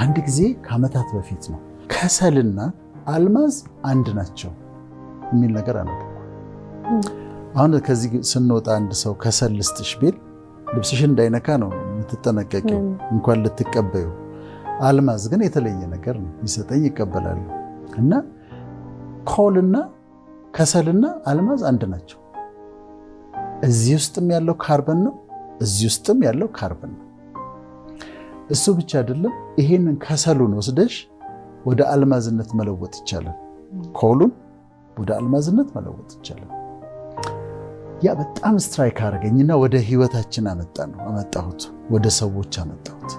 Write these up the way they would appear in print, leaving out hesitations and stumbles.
አንድ ጊዜ ከዓመታት በፊት ነው ከሰልና አልማዝ አንድ ናቸው የሚል ነገር አነበብኩ። አሁን ከዚህ ስንወጣ አንድ ሰው ከሰል ልስጥሽ ቢል ልብስሽን እንዳይነካ ነው የምትጠነቀቂው እንኳን ልትቀበዩ። አልማዝ ግን የተለየ ነገር ነው ይሰጠኝ ይቀበላሉ። እና ኮልና ከሰልና አልማዝ አንድ ናቸው። እዚህ ውስጥም ያለው ካርበን ነው፣ እዚህ ውስጥም ያለው ካርበን ነው። እሱ ብቻ አይደለም፣ ይሄንን ከሰሉን ወስደሽ ወደ አልማዝነት መለወጥ ይቻላል። ኮሉን ወደ አልማዝነት መለወጥ ይቻላል። ያ በጣም ስትራይክ አደረገኝና ወደ ህይወታችን አመጣሁት፣ ወደ ሰዎች አመጣሁት።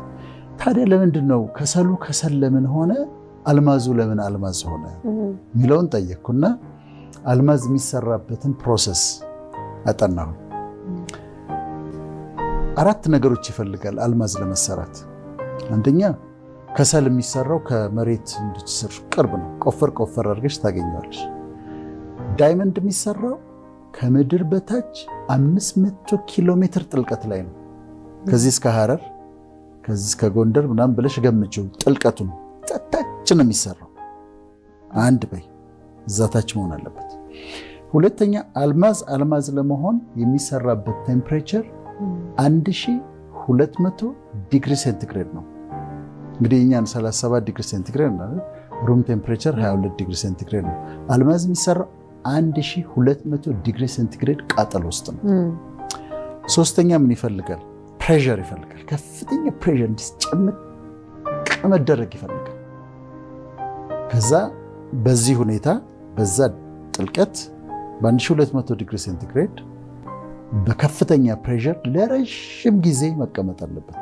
ታዲያ ለምንድን ነው ከሰሉ ከሰል ለምን ሆነ፣ አልማዙ ለምን አልማዝ ሆነ የሚለውን ጠየቅኩና አልማዝ የሚሰራበትን ፕሮሰስ አጠናሁ። 4 ነገሮች ይፈልጋል አልማዝ ለመሰራት። አንደኛ ከሰል የሚሰራው ከመሬት ስር ቅርብ ነው። ቆፈር አድርገሽ ታገኘዋለሽ። ዳይመንድ የሚሰራው ከምድር በታች 500 ኪሎ ሜትር ጥልቀት ላይ ነው። ከዚህ እስከ ሐረር ከዚህ እስከ ጎንደር ምናምን ብለሽ ገምጪው ጥልቀቱን። ታች ነው የሚሰራው። አንድ በይ እዛ ታች መሆን አለበት። ሁለተኛ አልማዝ ለመሆን የሚሰራበት ቴምፕሬቸር 1200 ዲግሪ ሴንቲግሬድ ነው። እንግዲህ እኛን 37 ዲግሪ ሴንቲግሬድ ነው፣ ሩም ቴምፕሬቸር 22 ዲግሪ ሴንቲግሬድ ነው። አልማዝ የሚሰራው 1200 ዲግሪ ሴንቲግሬድ ቃጠሎ ውስጥ ነው። ሶስተኛ ምን ይፈልጋል? ፕሬሸር ይፈልጋል። ከፍተኛ ፕሬሸር እንዲጨምቅ መደረግ ይፈልጋል። ከዛ በዚህ ሁኔታ በዛ ጥልቀት በ1200 ዲግሪ ሴንቲግሬድ በከፍተኛ ፕሬሸር ለረጅም ጊዜ መቀመጥ አለበት።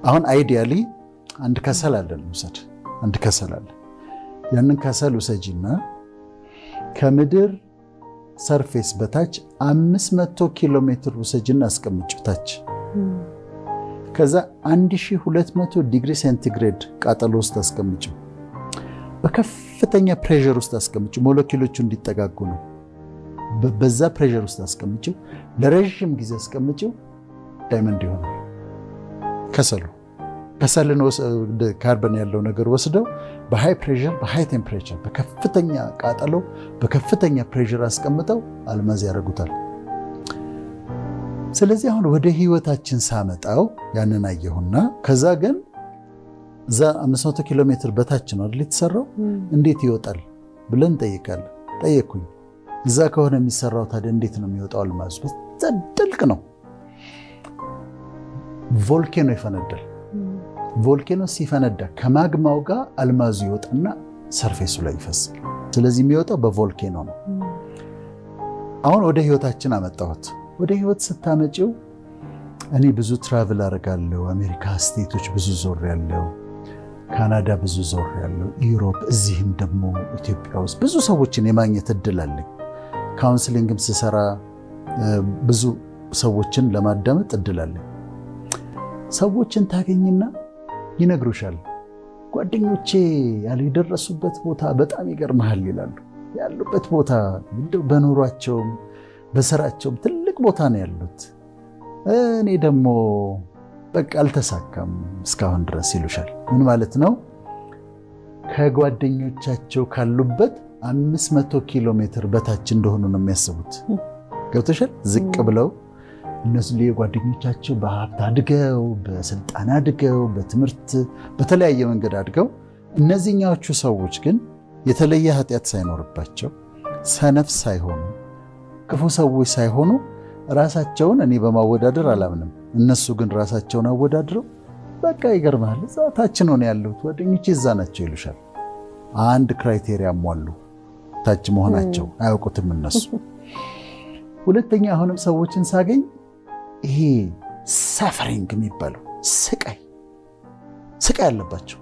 አሁን አይዲያሊ አንድ ከሰል አለ ልውሰድ። አንድ ከሰል አለ። ያንን ከሰል ውሰጂና ከምድር ሰርፌስ በታች 500 ኪሎ ሜትር ውሰጂና አስቀምጪው ታች። ከዛ 1200 ዲግሪ ሴንቲግሬድ ቃጠሎ ውስጥ አስቀምጪው። በከፍተኛ ፕሬሸር ውስጥ አስቀምጪው። ሞለኪውሎቹ እንዲጠጋጉ ነው። በዛ ፕሬሸር ውስጥ አስቀምጪው። ለረጅም ጊዜ አስቀምጪው። ዳይመንድ ይሆናል ከሰልን ካርበን ያለው ነገር ወስደው በሃይ ፕሬሸር በሃይ ቴምፕሬቸር በከፍተኛ ቃጠሎ በከፍተኛ ፕሬሸር አስቀምጠው አልማዝ ያደርጉታል። ስለዚህ አሁን ወደ ህይወታችን ሳመጣው ያንን አየሁና ከዛ ግን እዛ 500 ኪሎ ሜትር በታች ነው አይደል የተሰራው፣ እንዴት ይወጣል ብለን ጠየቅኩኝ። እዛ ከሆነ የሚሰራው ታዲያ እንዴት ነው የሚወጣው አልማዝ? በዛ ጥልቅ ነው። ቮልኬኖ ይፈነዳል። ቮልኬኖ ሲፈነዳ ከማግማው ጋር አልማዙ ይወጣና ሰርፌሱ ላይ ይፈሳል። ስለዚህ የሚወጣው በቮልኬኖ ነው። አሁን ወደ ህይወታችን አመጣሁት። ወደ ህይወት ስታመጪው እኔ ብዙ ትራቭል አደርጋለሁ። አሜሪካ ስቴቶች ብዙ ዞር ያለው፣ ካናዳ ብዙ ዞር ያለው፣ ዩሮፕ፣ እዚህም ደግሞ ኢትዮጵያ ውስጥ ብዙ ሰዎችን የማግኘት እድል አለኝ። ካውንስሊንግም ስሰራ ብዙ ሰዎችን ለማዳመጥ እድል አለኝ። ሰዎችን ታገኝና ይነግሩሻል። ጓደኞቼ ያልደረሱበት ቦታ በጣም ይገርምሃል ይላሉ። ያሉበት ቦታ በኑሯቸውም በስራቸውም ትልቅ ቦታ ነው ያሉት። እኔ ደግሞ በቃ አልተሳካም እስካሁን ድረስ ይሉሻል። ምን ማለት ነው? ከጓደኞቻቸው ካሉበት 500 ኪሎ ሜትር በታች እንደሆኑ ነው የሚያስቡት። ገብቶሻል? ዝቅ ብለው እነሱ ጓደኞቻቸው በሀብት አድገው በስልጣን አድገው በትምህርት በተለያየ መንገድ አድገው፣ እነዚህኛዎቹ ሰዎች ግን የተለየ ኃጢአት ሳይኖርባቸው ሰነፍ ሳይሆኑ ክፉ ሰዎች ሳይሆኑ ራሳቸውን እኔ በማወዳደር አላምንም፣ እነሱ ግን ራሳቸውን አወዳድረው በቃ ይገርማል እዛ ታች ነው ያሉት ጓደኞቼ እዛ ናቸው ይሉሻል። አንድ ክራይቴሪያ ሟሉ፣ ታች መሆናቸው አያውቁትም እነሱ። ሁለተኛ አሁንም ሰዎችን ሳገኝ ይሄ ሳፈሪንግ የሚባለው ስቃይ አለባቸው።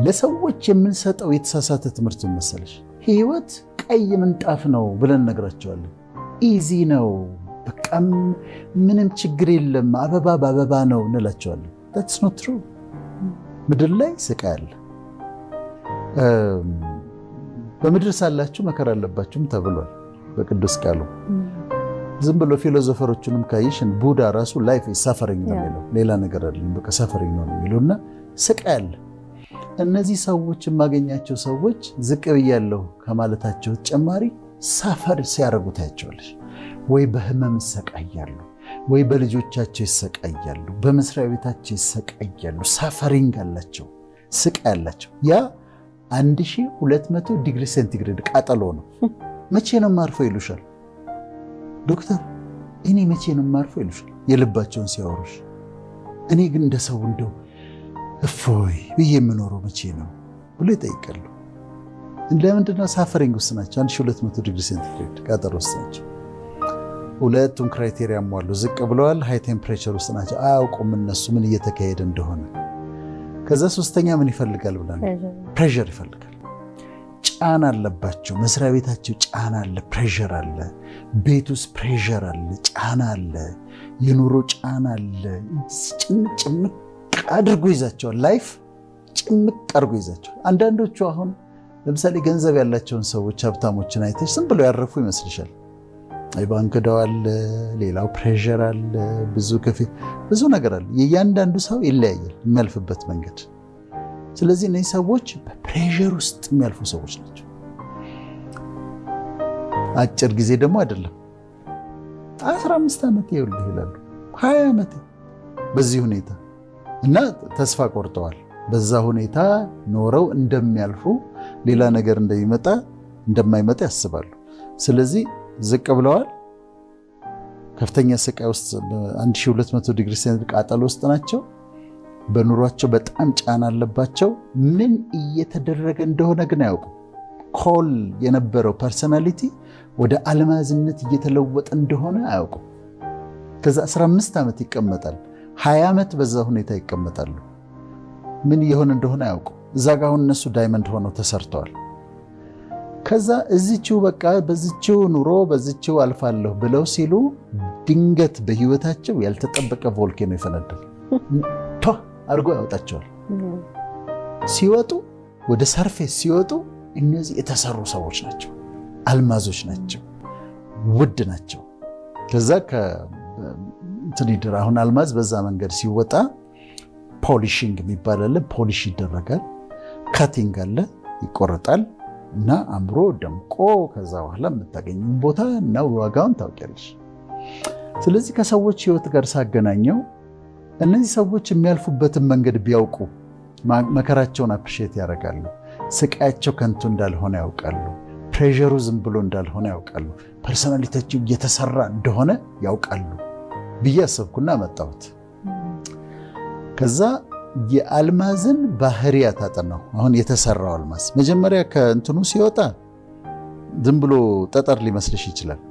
ለሰዎች የምንሰጠው የተሳሳተ ትምህርት መሰለሽ፣ ህይወት ቀይ ምንጣፍ ነው ብለን ነግራቸዋለን። ኢዚ ነው በቃ ምንም ችግር የለም አበባ በአበባ ነው እንላቸዋለን። that's not true። ምድር ላይ ስቃይ አለ። በምድር ሳላችሁ መከራ አለባችሁም ተብሏል በቅዱስ ቃሉ። ዝም ብሎ ፊሎሶፈሮችንም ካይሽን ቡዳ ራሱ ላይፍ ኢዝ ሰፈሪንግ ነው የሚለው፣ ሌላ ነገር አይደለም። በቃ ሰፈሪንግ ነው የሚለውና ስቃይ አለ። እነዚህ ሰዎች የማገኛቸው ሰዎች ዝቅ ብያለሁ ከማለታቸው ተጨማሪ ሳፈር ሲያደርጉ ታያቸዋለሽ። ወይ በህመም ይሰቃያሉ፣ ወይ በልጆቻቸው ይሰቃያሉ፣ በመስሪያ ቤታቸው ይሰቃያሉ። ሳፈሪንግ አላቸው፣ ስቃይ አላቸው። ያ 1200 ዲግሪ ሴንቲግሬድ ቃጠሎ ነው። መቼ ነው ማርፈው ይሉሻል ዶክተር፣ እኔ መቼ ነው ማርፈው ይሉሻል የልባቸውን ሲያወሩሽ። እኔ ግን እንደ ሰው እንደው እፎይ ብዬ የምኖረው መቼ ነው ብሎ ይጠይቃሉ። ለምንድነው? ሳፈሪንግ ውስጥ ናቸው። 1200 ዲግሪ ሴንቲግሬድ ቃጠሎ ውስጥ ናቸው። ሁለቱም ክራይቴሪያ ሟሉ። ዝቅ ብለዋል፣ ሃይ ቴምፕሬቸር ውስጥ ናቸው። አያውቁም እነሱ ምን እየተካሄደ እንደሆነ። ከዛ ሶስተኛ ምን ይፈልጋል ብለን ፕሬሸር ይፈልጋል። ጫና አለባቸው። መስሪያ ቤታቸው ጫና አለ፣ ፕሬሸር አለ። ቤት ውስጥ ፕሬሸር አለ፣ ጫና አለ፣ የኑሮ ጫና አለ። ጭምቅ አድርጎ ይዛቸዋል። ላይፍ ጭምቅ አድርጎ ይዛቸዋል። አንዳንዶቹ አሁን ለምሳሌ ገንዘብ ያላቸውን ሰዎች ሀብታሞችን አይተሽ ዝም ብለው ያረፉ ይመስልሻል? ባንክ ዕዳው አለ፣ ሌላው ፕሬሸር አለ፣ ብዙ ነገር አለ። የእያንዳንዱ ሰው ይለያያል የሚያልፍበት መንገድ። ስለዚህ እነዚህ ሰዎች በፕሬሸር ውስጥ የሚያልፉ ሰዎች ናቸው። አጭር ጊዜ ደግሞ አይደለም። 15 ዓመት ይኸውልህ ይላሉ፣ 20 ዓመት በዚህ ሁኔታ እና ተስፋ ቆርጠዋል። በዛ ሁኔታ ኖረው እንደሚያልፉ ሌላ ነገር እንደማይመጣ ያስባሉ። ስለዚህ ዝቅ ብለዋል። ከፍተኛ ስቃይ ውስጥ 1200 ዲግሪ ሴንቲግሬድ ቃጠሎ ውስጥ ናቸው። በኑሯቸው በጣም ጫና አለባቸው። ምን እየተደረገ እንደሆነ ግን አያውቁም። ኮል የነበረው ፐርሰናሊቲ ወደ አልማዝነት እየተለወጠ እንደሆነ አያውቁም። ከዛ 15 ዓመት ይቀመጣል። 20 ዓመት በዛ ሁኔታ ይቀመጣሉ። ምን እየሆነ እንደሆነ አያውቁም። እዛ ጋር አሁን እነሱ ዳይመንድ ሆነው ተሰርተዋል። ከዛ እዚችው በቃ በዚችው ኑሮ በዚችው አልፋለሁ ብለው ሲሉ ድንገት በህይወታቸው ያልተጠበቀ ቮልኬኖ ይፈነዳል። አድርጎ ያወጣቸዋል። ሲወጡ ወደ ሰርፌስ ሲወጡ እነዚህ የተሰሩ ሰዎች ናቸው፣ አልማዞች ናቸው፣ ውድ ናቸው። ከዛ ከትኒድር አሁን አልማዝ በዛ መንገድ ሲወጣ ፖሊሽንግ የሚባል አለ። ፖሊሽ ይደረጋል፣ ካቲንግ አለ፣ ይቆረጣል እና አምሮ ደምቆ ከዛ በኋላ የምታገኙ ቦታ እና ዋጋውን ታውቂያለሽ። ስለዚህ ከሰዎች ህይወት ጋር ሳገናኘው እነዚህ ሰዎች የሚያልፉበትን መንገድ ቢያውቁ መከራቸውን አፕሪሼት ያደርጋሉ። ስቃያቸው ከንቱ እንዳልሆነ ያውቃሉ። ፕሬሸሩ ዝም ብሎ እንዳልሆነ ያውቃሉ። ፐርሶናሊቲያቸው እየተሰራ እንደሆነ ያውቃሉ ብዬ አሰብኩና መጣሁት። ከዛ የአልማዝን ባህሪያት አጠናሁ። አሁን የተሰራው አልማዝ መጀመሪያ ከእንትኑ ሲወጣ ዝም ብሎ ጠጠር ሊመስልሽ ይችላል።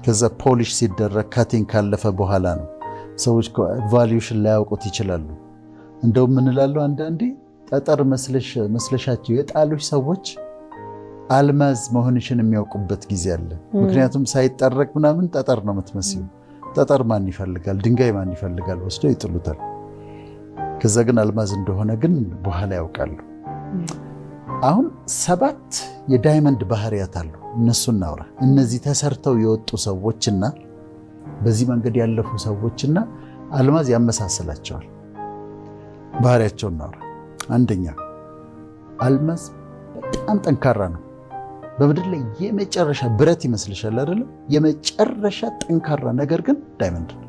ከዛ ፖሊሽ ሲደረግ ካቲንግ ካለፈ በኋላ ነው። ሰዎች ቫልዩሽን ላያውቁት ይችላሉ። እንደውም ምን እላለሁ አንዳንዴ ጠጠር መስለሻቸው የጣሉሽ ሰዎች አልማዝ መሆንሽን የሚያውቁበት ጊዜ አለ። ምክንያቱም ሳይጠረቅ ምናምን ጠጠር ነው የምትመስዩ። ጠጠር ማን ይፈልጋል? ድንጋይ ማን ይፈልጋል? ወስደው ይጥሉታል። ከዛ ግን አልማዝ እንደሆነ ግን በኋላ ያውቃሉ። አሁን 7 የዳይመንድ ባህሪያት አሉ። እነሱን እናውራ። እነዚህ ተሰርተው የወጡ ሰዎችና በዚህ መንገድ ያለፉ ሰዎችና አልማዝ ያመሳስላቸዋል። ባህሪያቸውን እናውራ። አንደኛ አልማዝ በጣም ጠንካራ ነው። በምድር ላይ የመጨረሻ ብረት ይመስልሻል አይደለም? የመጨረሻ ጠንካራ ነገር ግን ዳይመንድ ነው።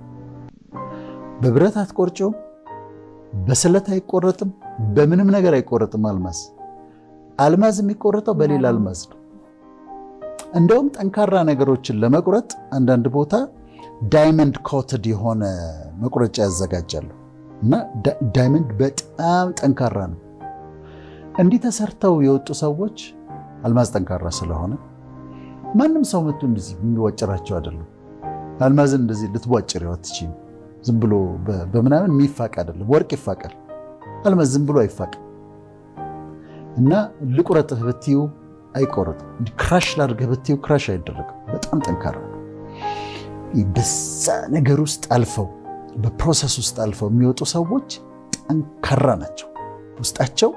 በብረት አትቆርጪውም፣ በስለት አይቆረጥም፣ በምንም ነገር አይቆረጥም። አልማዝ የሚቆረጠው በሌላ አልማዝ ነው። እንደውም ጠንካራ ነገሮችን ለመቁረጥ አንዳንድ ቦታ ዳይመንድ ኮትድ የሆነ መቁረጫ ያዘጋጃሉ እና ዳይመንድ በጣም ጠንካራ ነው። እንዲህ ተሰርተው የወጡ ሰዎች አልማዝ ጠንካራ ስለሆነ ማንም ሰው መጥቶ እንደዚህ የሚዋጭራቸው አይደለም። አልማዝን እንደዚህ ልትቧጭሪው አትችይም። ዝም ብሎ በምናምን የሚፋቅ አይደለም። ወርቅ ይፋቃል፣ አልማዝ ዝም ብሎ አይፋቅም። እና ልቁረጥህ ብትይው አይቆረጥም። እንዲህ ክራሽ ላድርግህ ብትይው ክራሽ አይደረግም። በጣም ጠንካራ ነው። በዛ ነገር ውስጥ አልፈው በፕሮሰስ ውስጥ አልፈው የሚወጡ ሰዎች ጠንካራ ናቸው። ውስጣቸው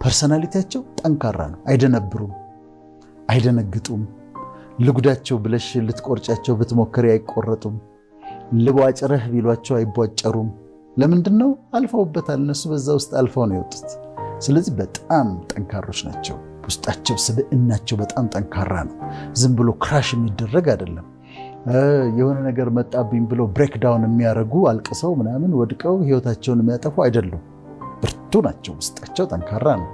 ፐርሰናሊቲያቸው ጠንካራ ነው። አይደነብሩም፣ አይደነግጡም። ልጉዳቸው ብለሽ ልትቆርጫቸው ብትሞክሪ አይቆረጡም። ልቧጭረህ ቢሏቸው አይቧጨሩም። ለምንድን ነው? አልፈውበታል። እነሱ በዛ ውስጥ አልፈው ነው የወጡት። ስለዚህ በጣም ጠንካሮች ናቸው። ውስጣቸው ስብዕናቸው በጣም ጠንካራ ነው። ዝም ብሎ ክራሽ የሚደረግ አይደለም። የሆነ ነገር መጣብኝ ብለው ብሬክ ዳውን የሚያደርጉ አልቅሰው ምናምን ወድቀው ህይወታቸውን የሚያጠፉ አይደሉም። ብርቱ ናቸው። ውስጣቸው ጠንካራ ነው።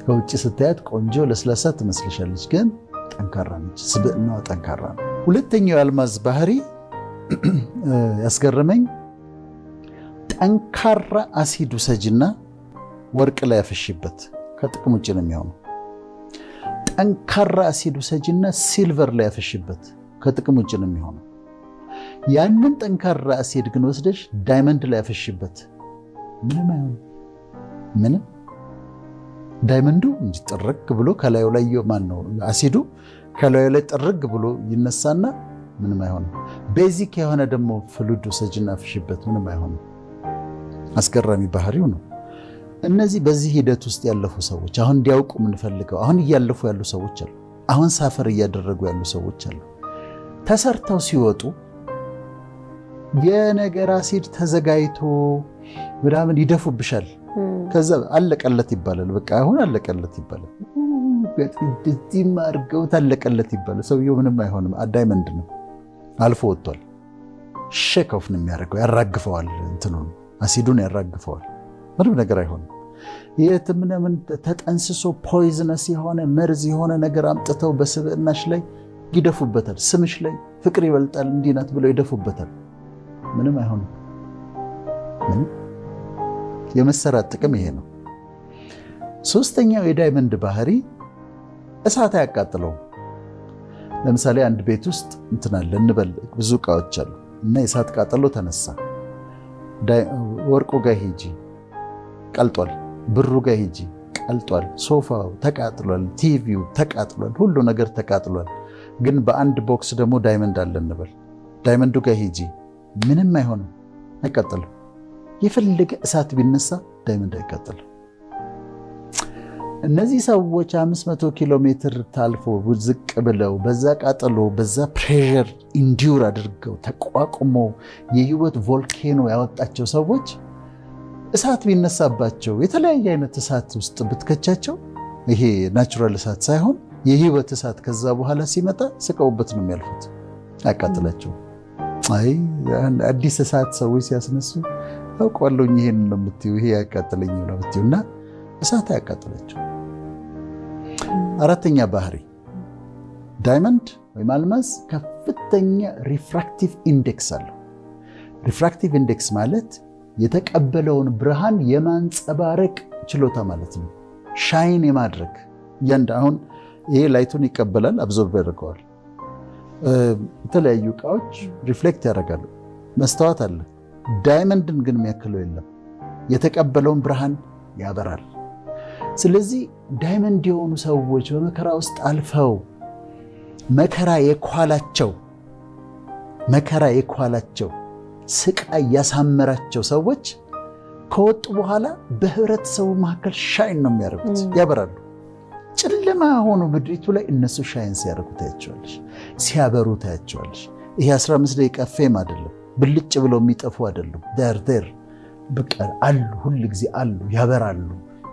ከውጭ ስታያት ቆንጆ ለስላሳ ትመስልሻለች፣ ግን ጠንካራ ነች። ስብዕናዋ ጠንካራ ነው። ሁለተኛው የአልማዝ ባህሪ ያስገረመኝ ጠንካራ አሲድ ውሰጅና ወርቅ ላይ ያፈሽበት፣ ከጥቅም ውጭ ነው የሚሆነው። ጠንካራ አሲድ ውሰጅና ሲልቨር ላይ ያፈሽበት፣ ከጥቅም ውጭ ነው የሚሆነው። ያንን ጠንካራ አሲድ ግን ወስደሽ ዳይመንድ ላይ ያፈሽበት፣ ምንም አይሆንም። ምንም ዳይመንዱ እንጂ ጥርግ ብሎ ከላዩ ላይ አሲዱ ከላዩ ላይ ጥርግ ብሎ ይነሳና ምንም አይሆንም። ቤዚክ የሆነ ደግሞ ፍሉድ ውሰጅና አፍሽበት፣ ምንም አይሆንም። አስገራሚ ባህሪው ነው። እነዚህ በዚህ ሂደት ውስጥ ያለፉ ሰዎች አሁን እንዲያውቁ የምንፈልገው አሁን እያለፉ ያሉ ሰዎች አሉ። አሁን ሳፈር እያደረጉ ያሉ ሰዎች አሉ። ተሰርተው ሲወጡ የነገር አሲድ ተዘጋጅቶ ምናምን ይደፉብሻል። ከዛ አለቀለት ይባላል። በቃ አሁን አለቀለት ይባላል። እዚህም አድርገው ታለቀለት ይባላል። ሰውየው ምንም አይሆንም። ዳይመንድ ነው፣ አልፎ ወጥቷል። ሼክ ኦፍ ነው የሚያደርገው፣ ያራግፈዋል። እንትኑን አሲዱን ያራግፈዋል። ምንም ነገር አይሆንም። የትምነምን ተጠንስሶ ፖይዝነስ የሆነ መርዝ የሆነ ነገር አምጥተው በስብዕናሽ ላይ ይደፉበታል። ስምሽ ላይ ፍቅር ይበልጣል እንዲህ ናት ብለው ይደፉበታል። ምንም አይሆንም። ምንም የመሰራት ጥቅም ይሄ ነው። ሶስተኛው የዳይመንድ ባህሪ እሳት አያቃጥለውም። ለምሳሌ አንድ ቤት ውስጥ እንትን አለ እንበል፣ ብዙ እቃዎች አሉ እና የእሳት ቃጠሎ ተነሳ። ወርቁ ጋር ሂጂ ቀልጧል፣ ብሩ ጋር ሂጂ ቀልጧል፣ ሶፋው ተቃጥሏል፣ ቲቪው ተቃጥሏል፣ ሁሉ ነገር ተቃጥሏል። ግን በአንድ ቦክስ ደግሞ ዳይመንድ አለ እንበል። ዳይመንዱ ጋር ሂጂ ምንም አይሆንም፣ አይቃጠልም። የፈለገ እሳት ቢነሳ ዳይመንድ አይቃጠልም። እነዚህ ሰዎች 500 ኪሎ ሜትር ታልፎ ዝቅ ብለው በዛ ቃጠሎ በዛ ፕሬሸር ኢንዲዩር አድርገው ተቋቁሞ የህይወት ቮልኬኖ ያወጣቸው ሰዎች እሳት ቢነሳባቸው የተለያየ አይነት እሳት ውስጥ ብትከቻቸው፣ ይሄ ናቹራል እሳት ሳይሆን የህይወት እሳት ከዛ በኋላ ሲመጣ ስቀውበት ነው የሚያልፉት። አያቃጥላቸው። አይ አዲስ እሳት ሰዎች ሲያስነሱ አውቀዋለሁኝ ይሄን ነው የምትይው፣ ይሄ ያቃጥለኝ ነው የምትይው፣ እና እሳት አያቃጥላቸው። አራተኛ ባህሪ ዳይመንድ ወይም አልማዝ ከፍተኛ ሪፍራክቲቭ ኢንዴክስ አለው። ሪፍራክቲቭ ኢንዴክስ ማለት የተቀበለውን ብርሃን የማንጸባረቅ ችሎታ ማለት ነው። ሻይን የማድረግ አሁን ይሄ ላይቱን ይቀበላል፣ አብዞርብ ያደርገዋል። የተለያዩ እቃዎች ሪፍሌክት ያደርጋሉ። መስታወት አለ። ዳይመንድን ግን የሚያክለው የለም። የተቀበለውን ብርሃን ያበራል። ስለዚህ ዳይመንድ የሆኑ ሰዎች በመከራ ውስጥ አልፈው መከራ የኳላቸው ስቃይ ያሳመራቸው ሰዎች ከወጡ በኋላ በህብረተሰቡ መካከል ሻይን ነው የሚያደርጉት፣ ያበራሉ። ጨለማ ሆኖ ምድሪቱ ላይ እነሱ ሻይን ሲያደርጉ ታያቸዋለሽ፣ ሲያበሩ ታያቸዋለሽ። ይሄ 15 ደቂቃ ፌም አይደለም፣ ብልጭ ብለው የሚጠፉ አይደሉም። ደር በቃ አሉ፣ ሁል ጊዜ አሉ፣ ያበራሉ።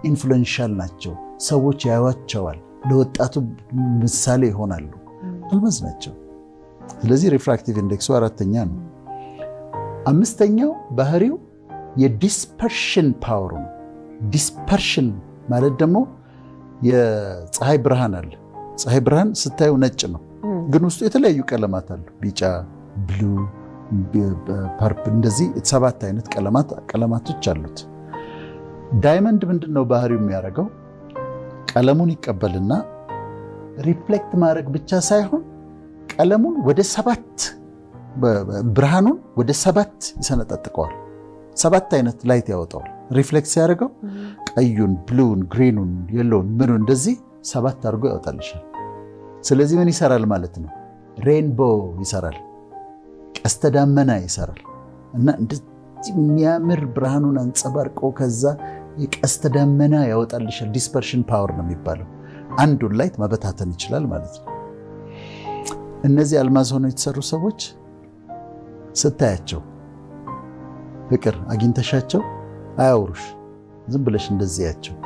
ኢንፍሉዌንሻል ናቸው። ሰዎች ያዩዋቸዋል፣ ለወጣቱ ምሳሌ ይሆናሉ። አልማዝ ናቸው። ስለዚህ ሪፍራክቲቭ ኢንዴክሱ አራተኛ ነው። አምስተኛው ባህሪው የዲስፐርሽን ፓወሩ ነው። ዲስፐርሽን ማለት ደግሞ የፀሐይ ብርሃን አለ። ፀሐይ ብርሃን ስታዩ ነጭ ነው፣ ግን ውስጡ የተለያዩ ቀለማት አሉ። ቢጫ፣ ብሉ፣ ፐርፕል፣ እንደዚህ 7 አይነት ቀለማቶች አሉት። ዳይመንድ ምንድን ነው ባህሪው የሚያደርገው? ቀለሙን ይቀበልና ሪፍሌክት ማድረግ ብቻ ሳይሆን ቀለሙን ወደ 7 ብርሃኑን ወደ 7 ይሰነጣጥቀዋል። 7 አይነት ላይት ያወጣዋል። ሪፍሌክት ሲያደርገው ቀዩን፣ ብሉን፣ ግሪኑን፣ የሎውን ምኑ እንደዚህ 7 አድርጎ ያወጣልሻል። ስለዚህ ምን ይሰራል ማለት ነው? ሬንቦ ይሰራል፣ ቀስተ ደመና ይሰራል። እና እንደዚህ የሚያምር ብርሃኑን አንጸባርቆ ከዛ የቀስተ ደመና ያወጣልሻል። ዲስፐርሽን ፓወር ነው የሚባለው። አንዱን ላይት መበታተን ይችላል ማለት ነው። እነዚህ አልማዝ ሆነው የተሰሩ ሰዎች ስታያቸው ፍቅር አግኝተሻቸው አያውሩሽ፣ ዝም ብለሽ እንደዚህ ያቸው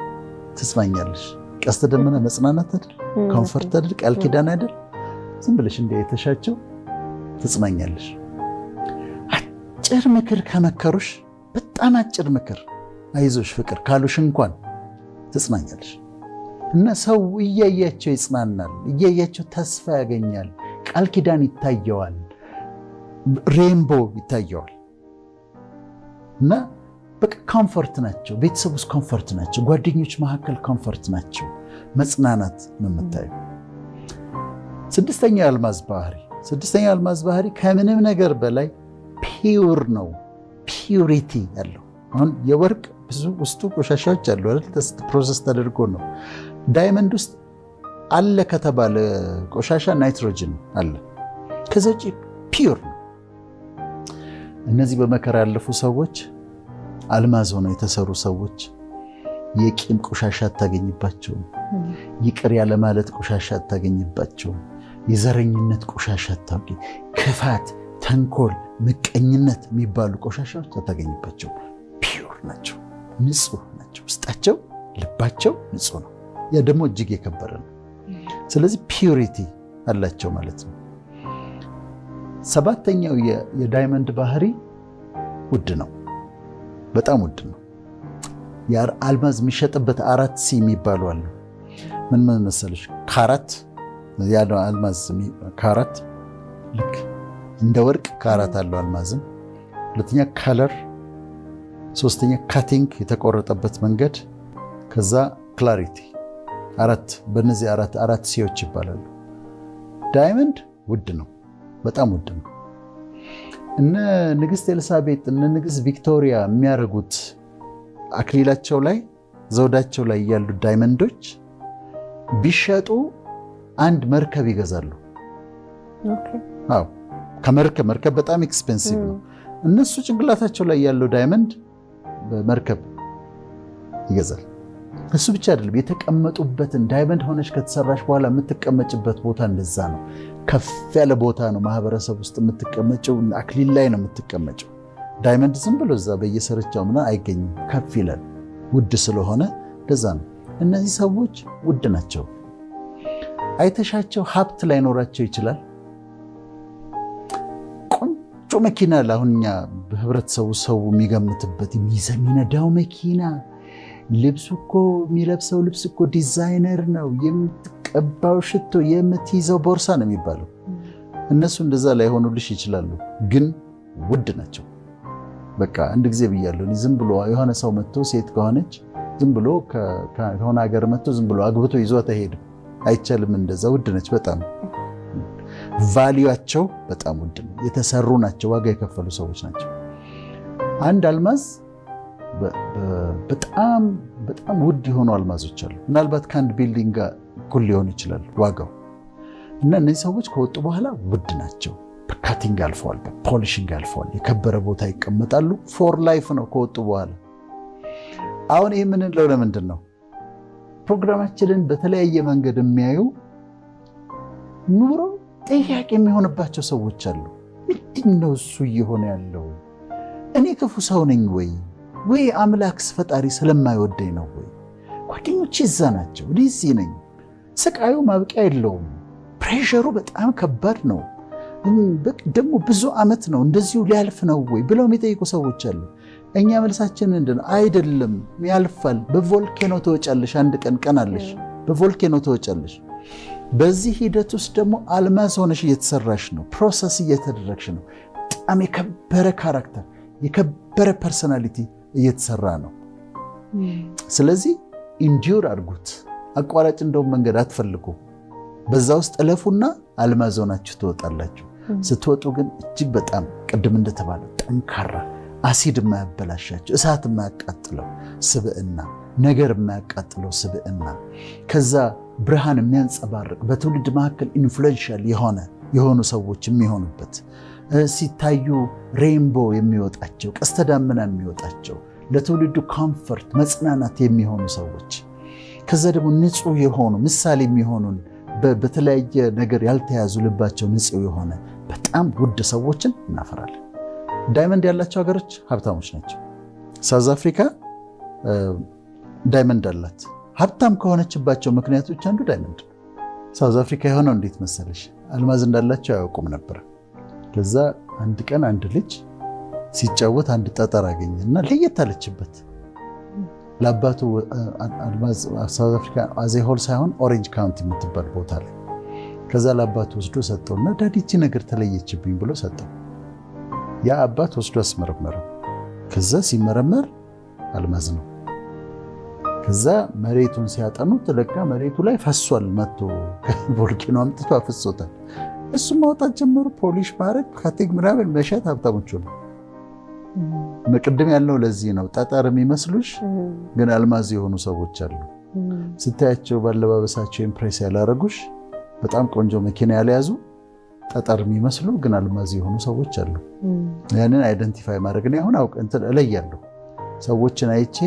ትስማኛለሽ። ቀስተ ደመና መጽናናት አይደል? ኮምፈርት አይደል? ቃል ኪዳን አይደል? ዝም ብለሽ እንደተሻቸው ትጽናኛለሽ። አጭር ምክር ከመከሩሽ፣ በጣም አጭር ምክር አይዞሽ ፍቅር ካሉሽ እንኳን ትጽናኛለሽ። እና ሰው እያያቸው ይጽናናል፣ እያያቸው ተስፋ ያገኛል፣ ቃል ኪዳን ይታየዋል፣ ሬንቦ ይታየዋል። እና በቃ ኮምፈርት ናቸው። ቤተሰብ ውስጥ ኮምፈርት ናቸው። ጓደኞች መካከል ኮምፈርት ናቸው። መጽናናት ነው የምታየው። ስድስተኛው የአልማዝ ባህሪ ከምንም ነገር በላይ ፒውር ነው። ፒውሪቲ ያለው። አሁን የወርቅ ብዙ ውስጡ ቆሻሻዎች አሉ አይደል? ፕሮሰስ ተደርጎ ነው። ዳይመንድ ውስጥ አለ ከተባለ ቆሻሻ ናይትሮጅን አለ። ከዛ ውጭ ፒውር ነው። እነዚህ በመከራ ያለፉ ሰዎች፣ አልማዝ ሆነው የተሰሩ ሰዎች የቂም ቆሻሻ አታገኝባቸውም። ይቅር ያለ ማለት ቆሻሻ አታገኝባቸውም። የዘረኝነት ቆሻሻ አታገኝ፣ ክፋት፣ ተንኮል፣ ምቀኝነት የሚባሉ ቆሻሻዎች አታገኝባቸውም። ፒውር ናቸው፣ ንጹህ ናቸው። ውስጣቸው ልባቸው ንጹህ ነው። ያ ደግሞ እጅግ የከበረ ነው። ስለዚህ ፒውሪቲ አላቸው ማለት ነው። ሰባተኛው የዳይመንድ ባህሪ ውድ ነው። በጣም ውድ ነው። አልማዝ የሚሸጥበት 4C የሚባሉ አሉ። ምን መሰለሽ? ካራት ያለው አልማዝ ካራት ልክ እንደ ወርቅ ካራት አለው አልማዝም። ሁለተኛ ከለር፣ ሶስተኛ ካቲንግ የተቆረጠበት መንገድ፣ ከዛ ክላሪቲ። በእነዚህ አራት ሲዎች ይባላሉ። ዳይመንድ ውድ ነው፣ በጣም ውድ ነው። እነ ንግስት ኤልሳቤጥ እነ ንግስት ቪክቶሪያ የሚያደርጉት አክሊላቸው ላይ ዘውዳቸው ላይ ያሉ ዳይመንዶች ቢሸጡ አንድ መርከብ ይገዛሉ። አዎ ከመርከብ በጣም ኤክስፔንሲቭ ነው። እነሱ ጭንቅላታቸው ላይ ያለው ዳይመንድ በመርከብ ይገዛል። እሱ ብቻ አይደለም፣ የተቀመጡበትን ዳይመንድ ሆነች ከተሰራሽ በኋላ የምትቀመጭበት ቦታ እንደዛ ነው። ከፍ ያለ ቦታ ነው። ማህበረሰብ ውስጥ የምትቀመጨው አክሊል ላይ ነው የምትቀመጨው። ዳይመንድ ዝም ብሎ እዛ በየሰርቻው ምናምን አይገኝም፣ ከፍ ይላል። ውድ ስለሆነ እንደዛ ነው። እነዚህ ሰዎች ውድ ናቸው። አይተሻቸው ሀብት ላይኖራቸው ይችላል። ቆንጆ መኪና ለአሁን እኛ በህብረተሰቡ ሰው የሚገምትበት የሚነዳው መኪና፣ ልብሱ እኮ የሚለብሰው ልብስ እኮ ዲዛይነር ነው፣ የምትቀባው ሽቶ፣ የምትይዘው ቦርሳ ነው የሚባለው። እነሱ እንደዛ ላይሆኑልሽ ይችላሉ፣ ግን ውድ ናቸው። በቃ አንድ ጊዜ ብያለሁ። ዝም ብሎ የሆነ ሰው መጥቶ ሴት ከሆነች ዝም ብሎ ከሆነ ሀገር መጥቶ ዝም ብሎ አግብቶ ይዟት አይሄድም። አይቻልም። እንደዛ ውድ ነች በጣም። ቫሊዩአቸው በጣም ውድ ነው። የተሰሩ ናቸው፣ ዋጋ የከፈሉ ሰዎች ናቸው። አንድ አልማዝ በጣም ውድ የሆኑ አልማዞች አሉ። ምናልባት ከአንድ ቢልዲንግ ጋር እኩል ሊሆን ይችላል ዋጋው። እና እነዚህ ሰዎች ከወጡ በኋላ ውድ ናቸው። በካቲንግ አልፈዋል፣ በፖሊሽንግ አልፈዋል። የከበረ ቦታ ይቀመጣሉ። ፎር ላይፍ ነው ከወጡ በኋላ። አሁን ይህ የምንለው ለምንድን ነው? ፕሮግራማችንን በተለያየ መንገድ የሚያዩ ኑሮ ጥያቄ የሚሆንባቸው ሰዎች አሉ። ምንድን ነው እሱ እየሆነ ያለው? እኔ ክፉ ሰው ነኝ ወይ አምላክስ ፈጣሪ ስለማይወደኝ ነው ወይ? ጓደኞቼ እዛ ናቸው፣ እኔ እዚህ ነኝ። ስቃዩ ማብቂያ የለውም። ፕሬሸሩ በጣም ከባድ ነው። ደግሞ ብዙ ዓመት ነው እንደዚሁ ሊያልፍ ነው ወይ ብለው የሚጠይቁ ሰዎች አሉ። እኛ መልሳችን ምንድን ነው? አይደለም፣ ያልፋል። በቮልኬኖ ተወጫለሽ፣ አንድ ቀን አለሽ፣ በቮልኬኖ ተወጫለሽ። በዚህ ሂደት ውስጥ ደግሞ አልማዝ ሆነሽ እየተሰራሽ ነው፣ ፕሮሰስ እየተደረግሽ ነው። በጣም የከበረ ካራክተር፣ የከበረ ፐርሰናሊቲ እየተሰራ ነው። ስለዚህ ኢንዲዩር አድርጉት። አቋራጭ እንደውም መንገድ አትፈልጉ። በዛ ውስጥ እለፉና አልማዝ ሆናችሁ ትወጣላችሁ። ስትወጡ ግን እጅግ በጣም ቅድም እንደተባለው ጠንካራ፣ አሲድ የማያበላሻቸው፣ እሳት የማያቃጥለው ስብዕና፣ ነገር የማያቃጥለው ስብዕና፣ ከዛ ብርሃን የሚያንጸባርቅ በትውልድ መካከል ኢንፍሉዌንሻል የሆኑ ሰዎች የሚሆኑበት፣ ሲታዩ ሬንቦ የሚወጣቸው፣ ቀስተ ደመና የሚወጣቸው፣ ለትውልዱ ኮምፈርት መጽናናት የሚሆኑ ሰዎች፣ ከዛ ደግሞ ንጹህ የሆኑ ምሳሌ የሚሆኑን በተለያየ ነገር ያልተያዙ ልባቸው ንጹህ የሆነ በጣም ውድ ሰዎችን እናፈራለን። ዳይመንድ ያላቸው ሀገሮች ሀብታሞች ናቸው። ሳውዝ አፍሪካ ዳይመንድ አላት። ሀብታም ከሆነችባቸው ምክንያቶች አንዱ ዳይመንድ ነው። ሳውዝ አፍሪካ የሆነው እንዴት መሰለሽ? አልማዝ እንዳላቸው አያውቁም ነበር። ከዛ አንድ ቀን አንድ ልጅ ሲጫወት አንድ ጠጠር አገኘና ለየት አለችበት። ለአባቱ አልማዝ ሳውዝ አፍሪካ አዜሆል ሳይሆን ኦሬንጅ ካውንቲ የምትባል ቦታ ላይ ከዛ ለአባቱ ወስዶ ሰጠውና ዳዲቺ ነገር ተለየችብኝ ብሎ ሰጠው። ያ አባት ወስዶ አስመረመረ። ከዛ ሲመረመር አልማዝ ነው። ከዛ መሬቱን ሲያጠኑት ለካ መሬቱ ላይ ፈሷል። መጥቶ ከቮልኬኖ አምጥቶ አፍሶታል። እሱም ማውጣት ጀመሩ። ፖሊሽ ማድረግ ካቴግ ምናምን መሸጥ ሀብታሞች ነው። ቅድም ያልነው ለዚህ ነው። ጠጠር የሚመስሉሽ ግን አልማዝ የሆኑ ሰዎች አሉ። ስታያቸው ባለባበሳቸው ኢምፕሬስ ያላረጉሽ በጣም ቆንጆ መኪና ያልያዙ ጠጠር የሚመስሉ ግን አልማዝ የሆኑ ሰዎች አሉ። ያንን አይደንቲፋይ ማድረግ ነው። አሁን አውቅ እንትን እለያለሁ። ሰዎችን አይቼ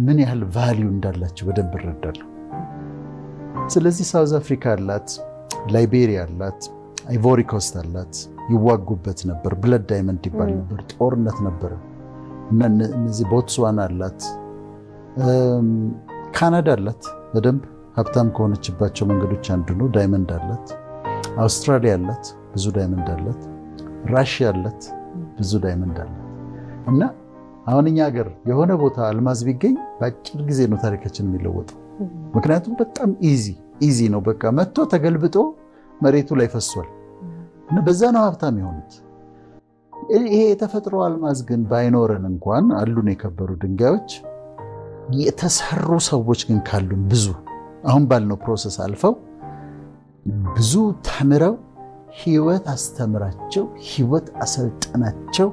ምን ያህል ቫልዩ እንዳላቸው በደንብ እረዳለሁ። ስለዚህ ሳውዝ አፍሪካ አላት፣ ላይቤሪያ አላት፣ አይቮሪ ኮስት አላት። ይዋጉበት ነበር። ብለድ ዳይመንድ ይባል ነበር። ጦርነት ነበረ እና እነዚህ ቦትስዋና አላት፣ ካናዳ አላት። በደንብ ሀብታም ከሆነችባቸው መንገዶች አንዱ ነው። ዳይመንድ አላት። አውስትራሊያ አላት፣ ብዙ ዳይመንድ አላት። ራሽያ አላት፣ ብዙ ዳይመንድ አላት። እና አሁን እኛ ሀገር የሆነ ቦታ አልማዝ ቢገኝ በአጭር ጊዜ ነው ታሪካችን የሚለወጠው። ምክንያቱም በጣም ኢዚ ነው። በቃ መጥቶ ተገልብጦ መሬቱ ላይ ፈሷል እና በዛ ነው ሀብታም የሆኑት። ይሄ የተፈጥሮ አልማዝ ግን ባይኖረን እንኳን አሉን የከበሩ ድንጋዮች። የተሰሩ ሰዎች ግን ካሉን ብዙ አሁን ባልነው ፕሮሰስ አልፈው ብዙ ተምረው ህይወት አስተምራቸው ህይወት አሰልጥናቸው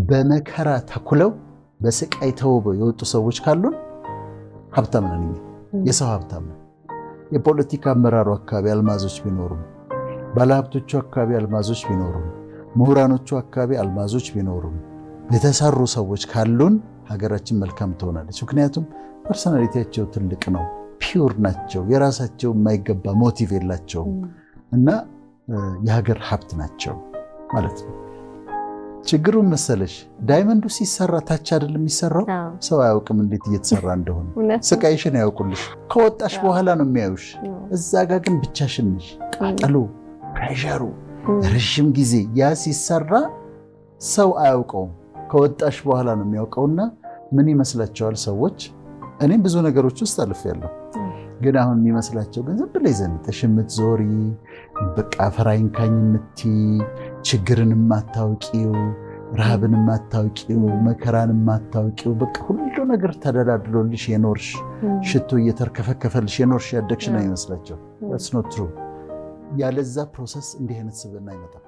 በመከራ ተኩለው በስቃይ ተውበው የወጡ ሰዎች ካሉን ሀብታም ነን። የሰው ሀብታም ነን። የፖለቲካ አመራሩ አካባቢ አልማዞች ቢኖሩ፣ ባለሀብቶቹ አካባቢ አልማዞች ቢኖሩ፣ ምሁራኖቹ አካባቢ አልማዞች ቢኖሩ፣ የተሰሩ ሰዎች ካሉን ሀገራችን መልካም ትሆናለች። ምክንያቱም ፐርሶናሊቲያቸው ትልቅ ነው፣ ፒውር ናቸው፣ የራሳቸው የማይገባ ሞቲቭ የላቸውም እና የሀገር ሀብት ናቸው ማለት ነው። ችግሩን መሰለሽ ዳይመንዱ ሲሰራ ታች አይደለም የሚሰራው። ሰው አያውቅም እንዴት እየተሰራ እንደሆነ። ስቃይሽን ያውቁልሽ ከወጣሽ በኋላ ነው የሚያዩሽ። እዛ ጋር ግን ብቻሽን ነሽ። ቃጠሎ፣ ፕሬሸሩ፣ ረዥም ጊዜ ያ ሲሰራ ሰው አያውቀውም። ከወጣሽ በኋላ ነው የሚያውቀውና ምን ይመስላቸዋል ሰዎች? እኔም ብዙ ነገሮች ውስጥ አልፌያለሁ። ግን አሁን የሚመስላቸው ግን ዝም ብለሽ ዘንጠሽ የምትዞሪ በቃ ፈራይንካኝ የምትይ ችግርን የማታውቂው፣ ረሃብን የማታውቂው፣ መከራን የማታውቂው በቃ ሁሉ ነገር ተደላድሎልሽ የኖርሽ ሽቶ እየተርከፈከፈልሽ የኖርሽ ያደግሽ ነው ይመስላቸው። that's not true። ያለዛ ፕሮሰስ እንዲህ አይነት ስብዕና አይመጣም።